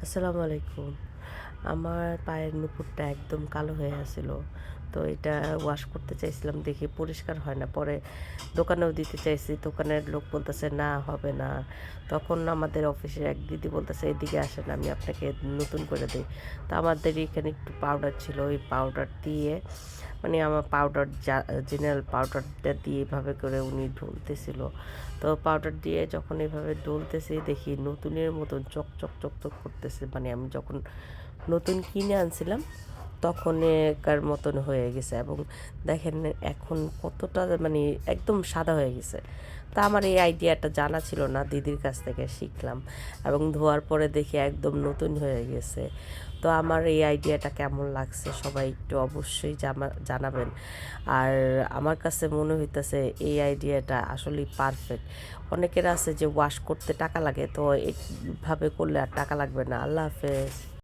আসসালামু আলাইকুম। আমার পায়ের নুপুরটা একদম কালো হয়ে আছিল। তো এটা ওয়াশ করতে চাইছিলাম দেখি পরিষ্কার হয় না। পরে দোকানেও দিতে চাইছি। দোকানের লোক বলতেছে, "না, হবে না।" তখন আমাদের অফিসের এক দিদি বলতেছে, "এদিকে আসেন, আমি আপনাকে নতুন করে দেই।" তো আমাদের এখানে একটু পাউডার ছিল। ওই পাউডার দিয়ে মানে আমার পাউডার জেনারেল পাউডারটা দিয়ে এভাবে করে উনি ঢলতেছিল। তো পাউডার দিয়ে যখন এভাবে ডলতেছি দেখি নতুনের মতন চকচক চকচক করতেছে। মানে আমি যখন নতুন কিনে আনছিলাম তখনকার মতন হয়ে গেছে এবং দেখেন এখন কতটা মানে একদম সাদা হয়ে গেছে। তা আমার এই আইডিয়াটা জানা ছিল না, দিদির কাছ থেকে শিখলাম এবং ধোয়ার পরে দেখি একদম নতুন হয়ে গেছে। তো আমার এই আইডিয়াটা কেমন লাগছে সবাই একটু অবশ্যই জানাবেন। আর আমার কাছে মনে হইতেছে এই আইডিয়াটা আসলেই পারফেক্ট। অনেকের আছে যে ওয়াশ করতে টাকা লাগে, তো এইভাবে করলে আর টাকা লাগবে না। আল্লাহ হাফেজ।